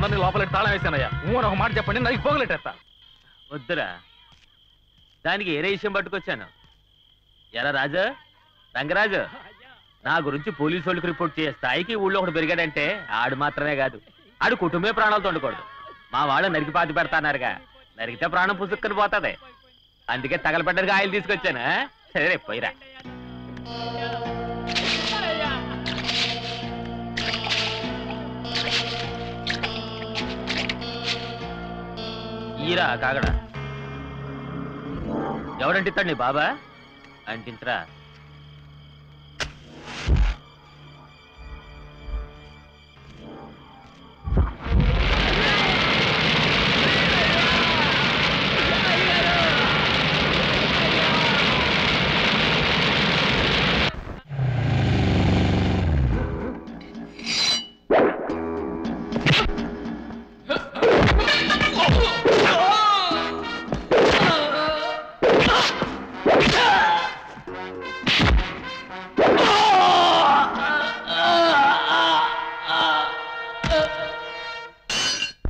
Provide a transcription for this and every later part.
అందరినీ లోపలికి తాళం వేసానయ్యా. ఊరు ఒక మాట చెప్పండి, నాకు పోగలెట్టేస్తా. వద్దురా, దానికి ఏరే విషయం పట్టుకొచ్చాను. ఎరా రాజు, రంగరాజు, నా గురించి పోలీసు వాళ్ళకి రిపోర్ట్ చేసే స్థాయికి ఊళ్ళో ఒకటి పెరిగాడంటే ఆడు మాత్రమే కాదు, ఆడు కుటుంబే ప్రాణాలతో ఉండకూడదు. మా వాళ్ళు నరికి పాతి పెడతాన్నారుగా, నరికితే ప్రాణం పుసుక్కని పోతుంది. అందుకే తగలబడ్డగా ఆయిల్ తీసుకొచ్చాను. సరే పోయిరా. ఈరా కాగడా ఎవడంటిస్తాడు నీ బాబా? అంటించరా.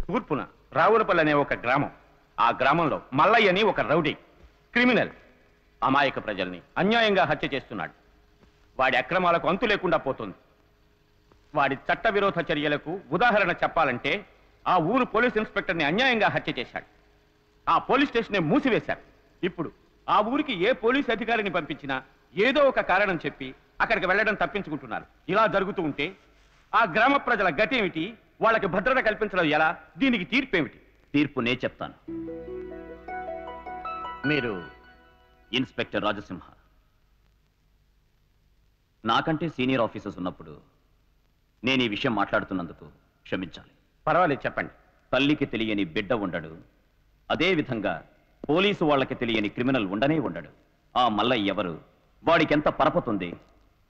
తూర్పున రావులపల్లి అనే ఒక గ్రామం. ఆ గ్రామంలో మల్లయ్య అని ఒక రౌడీ క్రిమినల్ అమాయక ప్రజల్ని అన్యాయంగా హత్య చేస్తున్నాడు. వాడి అక్రమాలకు అంతు లేకుండా పోతుంది. వాడి చట్ట విరోధ చర్యలకు ఉదాహరణ చెప్పాలంటే ఆ ఊరు పోలీస్ ఇన్స్పెక్టర్ని అన్యాయంగా హత్య చేశాడు. ఆ పోలీస్ స్టేషన్ని మూసివేశారు. ఇప్పుడు ఆ ఊరికి ఏ పోలీస్ అధికారిని పంపించినా ఏదో ఒక కారణం చెప్పి అక్కడికి వెళ్ళడం తప్పించుకుంటున్నారు. ఇలా జరుగుతూ ఉంటే ఆ గ్రామ ప్రజల గతి ఏమిటి? వాళ్ళకి భద్రత కల్పించడం ఎలా? దీనికి తీర్పేమిటి? తీర్పు నే చెప్తాను. మీరు ఇన్స్పెక్టర్ రాజసింహ. నాకంటే సీనియర్ ఆఫీసర్స్ ఉన్నప్పుడు నేను ఈ విషయం మాట్లాడుతున్నందుకు క్షమించాలి. పర్వాలేదు, చెప్పండి. తల్లికి తెలియని బిడ్డ ఉండడు, అదేవిధంగా పోలీసు వాళ్ళకి తెలియని క్రిమినల్ ఉండనే ఉండడు. ఆ మల్లయ్య ఎవరు, వాడికెంత పరపతుంది,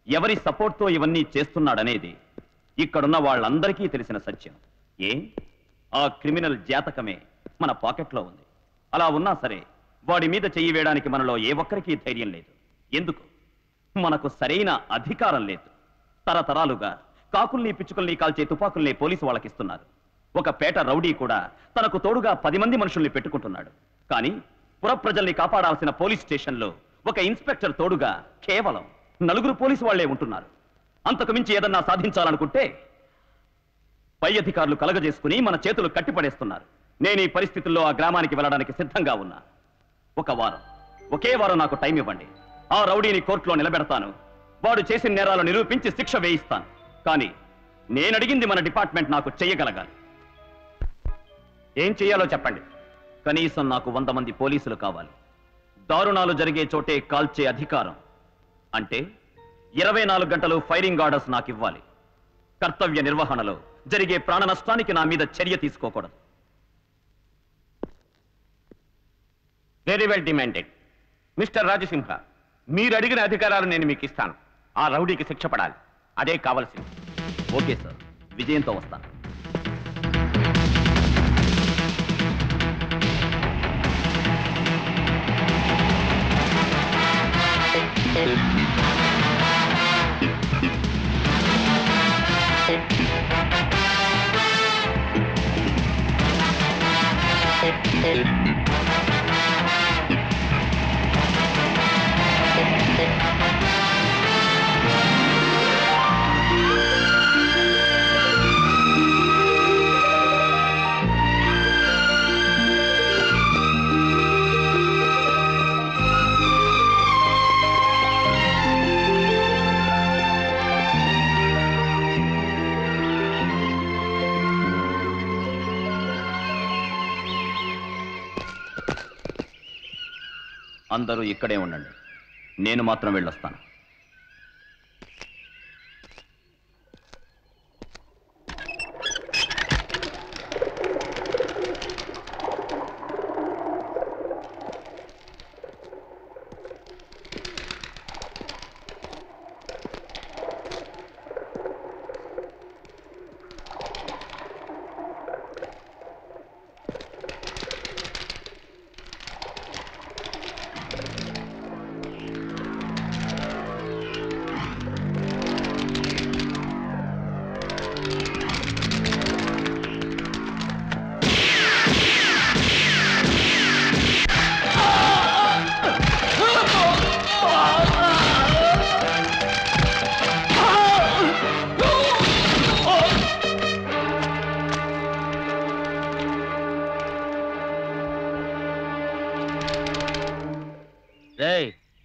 ఎవరి సపోర్ట్తో ఇవన్నీ చేస్తున్నాడనేది ఇక్కడున్న వాళ్ళందరికీ తెలిసిన సత్యం. ఆ క్రిమినల్ జాతకమే మన పాకెట్లో ఉంది. అలా ఉన్నా సరే వాడి మీద చెయ్యి వేయడానికి మనలో ఏ ఒక్కరికి ధైర్యం లేదు. ఎందుకు? మనకు సరైన అధికారం లేదు. తరతరాలుగా కాకుల్ని పిచ్చుకల్ని కాల్చే తుపాకుల్ని పోలీసు వాళ్ళకిస్తున్నారు. ఒక పేట రౌడీ కూడా తనకు తోడుగా 10 మంది మనుషుల్ని పెట్టుకుంటున్నాడు. కానీ పుర ప్రజల్ని కాపాడాల్సిన పోలీస్ స్టేషన్లో ఒక ఇన్స్పెక్టర్ తోడుగా కేవలం 4 పోలీసు వాళ్లే ఉంటున్నారు. అంతకు మించి ఏదన్నా సాధించాలనుకుంటే పై అధికారులు కలగజేసుకుని మన చేతులు కట్టిపడేస్తున్నారు. నేను ఈ పరిస్థితుల్లో ఆ గ్రామానికి వెళ్ళడానికి సిద్ధంగా ఉన్నా. ఒకే వారం నాకు టైం ఇవ్వండి. ఆ రౌడీని కోర్టులో నిలబెడతాను. వాడు చేసిన నేరాలు నిరూపించి శిక్ష వేయిస్తాను. కానీ నేనడిగింది మన డిపార్ట్మెంట్ నాకు చెయ్యగలగాలి. ఏం చెయ్యాలో చెప్పండి. కనీసం నాకు 100 మంది పోలీసులు కావాలి. దారుణాలు జరిగే చోటే కాల్చే అధికారం. అంటే 24 గంటలు ఫైరింగ్ ఆర్డర్స్ నాకు ఇవ్వాలి. కర్తవ్య నిర్వహణలో జరిగే ప్రాణ నష్టానికి నా మీద చర్య తీసుకోకూడదు. Very well demanded. Mister Rajasimha, మీరు అడిగిన అధికారాలు నేను మీకు ఇస్తాను. ఆ రౌడీకి శిక్ష పడాలి, అదే కావలసింది. ఓకే సార్, విజయంతో వస్తాను. అందరూ ఇక్కడే ఉండండి. నేను మాత్రం వెళ్ళొస్తాను.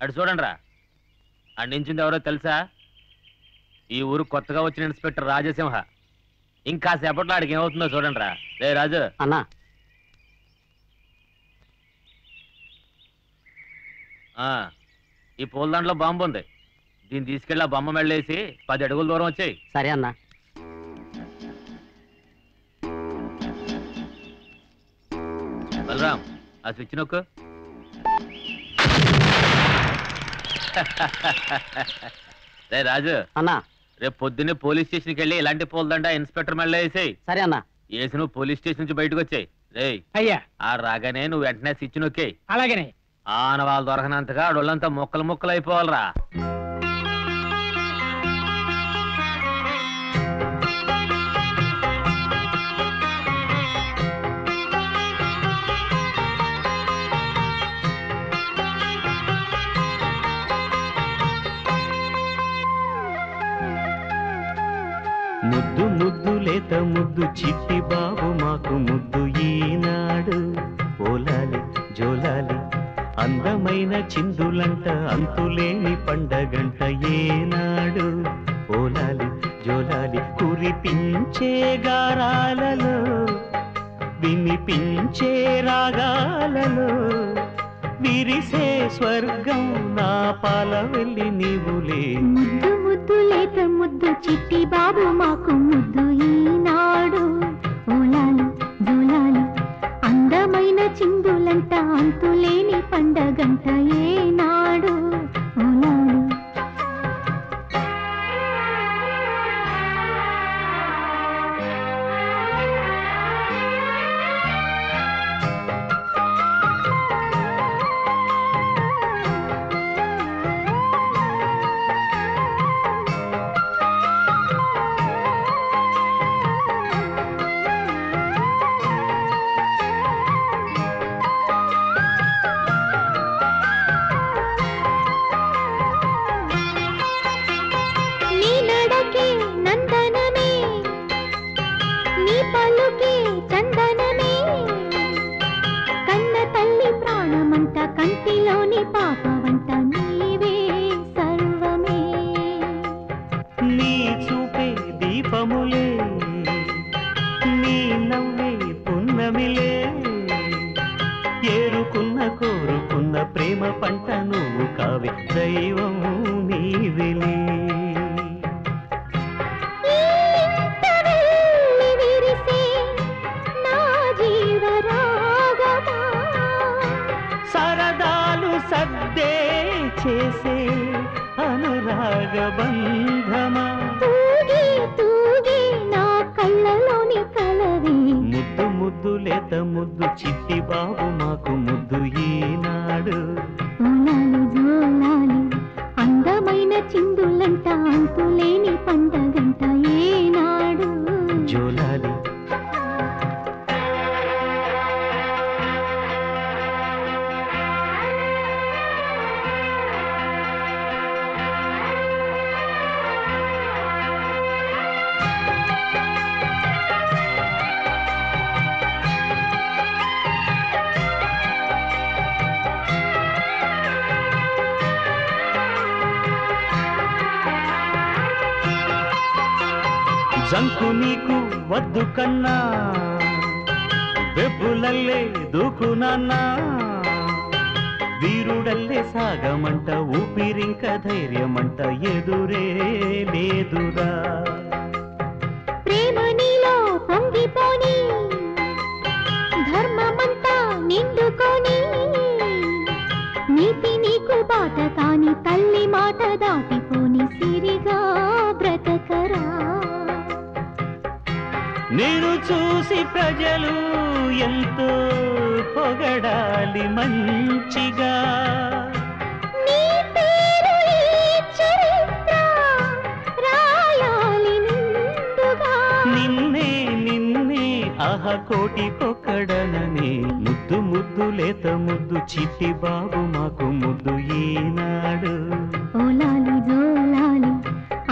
అటు చూడండి రా. అందించింది ఎవరో తెలుసా? ఈ ఊరు కొత్తగా వచ్చిన ఇన్స్పెక్టర్ రాజసింహ. ఇంకా సేపట్లో ఆడికి ఏమవుతుందో చూడండి రా. రే రాజు అన్నా. ఈ పూలదండలో బాంబు ఉంది. దీన్ని తీసుకెళ్ళి ఆ బొమ్మ మెళ్ళేసి 10 అడుగుల దూరం వచ్చాయి. సరే అన్నా. బలరాం, ఆ స్విచ్ నొక్కు. రే రాజు అన్నా. రేపు పొద్దున్నే పోలీస్ స్టేషన్కి వెళ్ళి ఇలాంటి పూలదండ ఇన్స్పెక్టర్ మెళ్ళ వేసేయి. సరే అన్నా. వేసి నువ్వు పోలీస్ స్టేషన్ నుంచి బయటకు వచ్చాయి. రే అయ్యా ఆ రాగానే నువ్వు వెంటనే స్విచ్ నొక్కేయి. అలాగనే. ఆనవాళ్ళు దొరకనంతగా అడవులంతా ముక్కలు ముక్కలు అయిపోవాలరా. ముద్దు ముద్దు లేత ముద్దు చిట్టి బాబు మాకు ముద్దు ఈనాడు. ఓలాలి జోలాలి అందమైన చిందులంట అంతులేని పండగంట ఏనాడు. ఓలాలి జోలాలి కురిపించే గారాలలో వినిపించే రాగాలలో విరిసే స్వర్గం నా పాల వెళ్ళి నీవులే. ముద్దు ముద్దు లేత ముద్దు చిట్టి బాబు మాకు ముద్దు ఈనాడు. ఓలాలి జోలాలి అందమైన చిందులంట అంతులేని పండగంట ఏనాడు. ఓలాలి ప్రేమ పంట నువ్వు కావే దైవం నీవెలే. సరదాలు సద్దే చేసే అనురాగ బంధమా నా కళ్ళలోని కలవే. ముద్దు ముద్దు లేత ముద్దు చిట్టి బాబు మాకు ముద్దు ఈనాడు. ఓలాలి జోలాలి అందమైన చిందులంట అంతులేని పండగంట ఏనాడు. జోలాలి జంకు నీకు వద్దు కన్నా వెబ్బులల్లే దూకునన్నా వీరుడల్లే సాగమంట ఊపిరింక ధైర్యమంట ఎదురే లేదురా. ప్రేమ నీలో పొంగిపోని ధర్మమంతా నిండుకొని నీతి నీకు బాట కాని తల్లి మాట దాటిపోని సిరిగా బ్రతకరా. నేను చూసి ప్రజలు ఎంతో పొగడాలి మంచిగా. నీ పేరు ఈ చరిత్ర రాయాలి నిండుగా. నిన్నే నిన్నే ఆహ కోటికొక్కడననే ముద్దు ముద్దు లేత ముద్దు చిట్టి బాబు మాకు ముద్దు ఈనాడు. ఓలాలి జోలాలి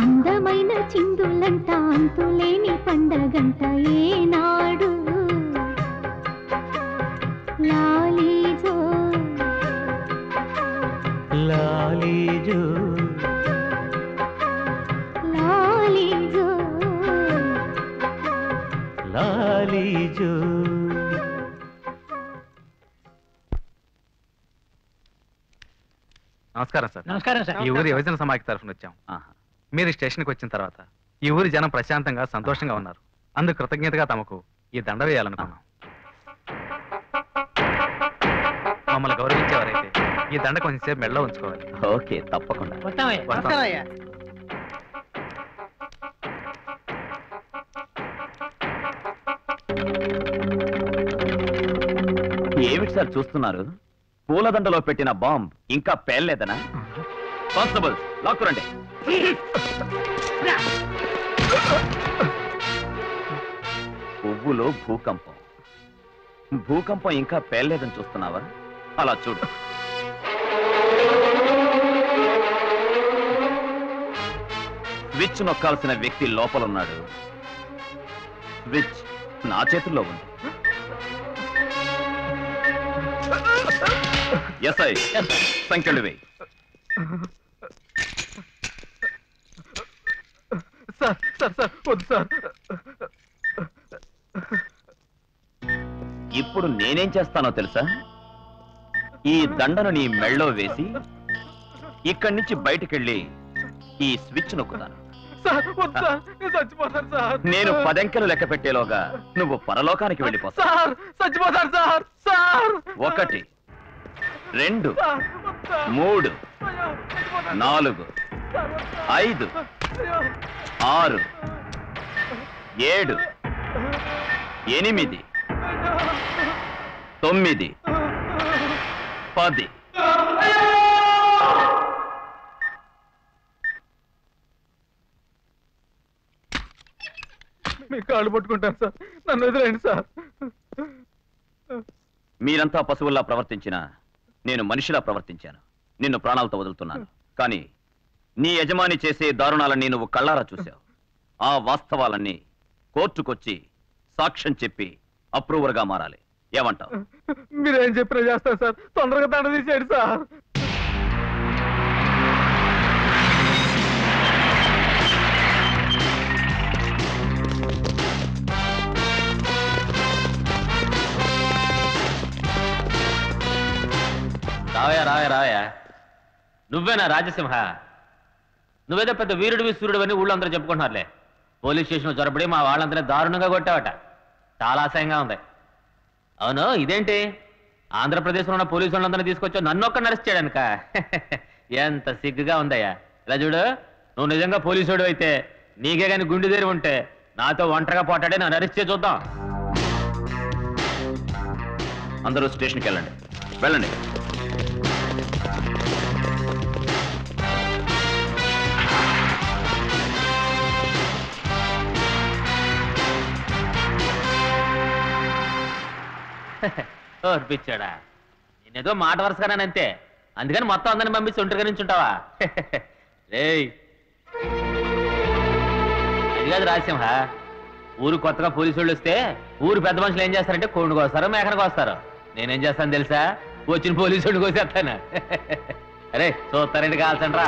అందమైన చిందులంట అంతులేని పండగంట ఏనాడు. లాలి జో లా లాలీజో. నమస్కారం సార్. నమస్కారం సార్. ఈ ఊరి యువజన సమాఖ్య తరఫున వచ్చాం. మీరు స్టేషన్కి వచ్చిన తర్వాత ఈ ఊరి జనం ప్రశాంతంగా సంతోషంగా ఉన్నారు. అందుకు కృతజ్ఞతగా తమకు ఈ దండ వేయాలనుకున్నాం. మమ్మల్ని గౌరవించేవారైతే ఈ దండ కొంచెంసేపు మెడలో ఉంచుకోవాలి. ఓకే, తప్పకుండా. వస్తామయ్యా. ఏమిటి సార్ చూస్తున్నారు? పూలదండలో పెట్టిన బాంబ్ ఇంకా పేర్లేదనా? కానిస్టేబుల్స్, లాక్కురండి. పువ్వులో భూకంపం. భూకంపం ఇంకా పేర్లేదని చూస్తున్నావా? అలా చూడు. స్విచ్ నొక్కాల్సిన వ్యక్తి లోపలున్నాడు. స్విచ్ నా చేతుల్లో ఉంది. ఎస్ఐ, సంఖ్యలు వేయి. సార్ సార్ సార్ వద్దు సార్. ఇప్పుడు నేనేం చేస్తానో తెలుసా? ఈ దండను నీ మెళ్ళో వేసి ఇక్కడి నుంచి బయటికెళ్ళి ఈ స్విచ్ నొక్కుతాను. సార్ వద్దు సార్, నేను చచ్చిపోతాను సార్. నేను 10 అంకెలు లెక్క పెట్టేలోగా నువ్వు పరలోకానికి వెళ్ళిపోతావు. సార్ చచ్చిపోతాను సార్. సార్ 1 2 సార్, వద్దు సార్. 3 అయ్యో, చచ్చిపోతాను. 4 సార్, వద్దు సార్. 5 అయ్యో. 6 7 8 9 10. మీ కాళ్ళు పట్టుకుంటాను సార్, నన్ను వదిలేండి సార్. మీరంతా పశువుల్లా ప్రవర్తించినా నేను మనిషిలా ప్రవర్తించాను. నిన్ను ప్రాణాలతో వదులుతున్నాను. కానీ నీ యజమాని చేసే దారుణాలన్నీ నువ్వు కళ్ళారా చూశావు. ఆ వాస్తవాలన్నీ కోర్టుకొచ్చి సాక్ష్యం చెప్పి అప్రూవర్గా మారాలి. ఏమంటావు? మీరేం చెప్పినా చేస్తాను సార్. తొందరగా దండ తీసేయండి సార్. రావయా రావయా రావయా. నువ్వేనా రాజసింహ? నువ్వేదో పెద్ద వీరుడివి సూర్యుడు అని ఊళ్ళో అందరూ చెప్పుకుంటున్నారులే. పోలీస్ స్టేషన్ జరపడి మా వాళ్ళందరినీ దారుణంగా కొట్టావట. చాలా అసహ్యంగా ఉంది. అవును, ఇదేంటి ఆంధ్రప్రదేశ్లో ఉన్న పోలీసు వాళ్ళందరినీ తీసుకొచ్చా నన్ను ఒక్క అరెస్ట్ చేయడానిక? ఎంత సిగ్గుగా ఉందయ్యా. ఇలా చూడు, నువ్వు నిజంగా పోలీసుడు అయితే నీకే కానీ గుండె దేరి ఉంటే నాతో ఒంటరిగా పోటాడే నన్ను అరెస్ట్ చేసి చూద్దాం. అందరూ స్టేషన్కి వెళ్ళండి. వెళ్ళండి. ఓర్పిచ్చాడా? నేనేదో మాట వరుసగానంతే, అందుకని మొత్తం అందరిని పంపించి ఒంటరిగా నుంచి ఉంటావా? రేయ్, అది కాదు రాజసింహ. ఊరు కొత్తగా పోలీసు వాళ్ళు వస్తే ఊరు పెద్ద మనుషులు ఏం చేస్తారంటే కోడికి వస్తారు, మేకనికి వస్తారు. నేనేం చేస్తాను తెలుసా? వచ్చిన పోలీసు వాళ్ళు కోసేస్తాను. అరే చూస్తారండి, కాల్చండి రా.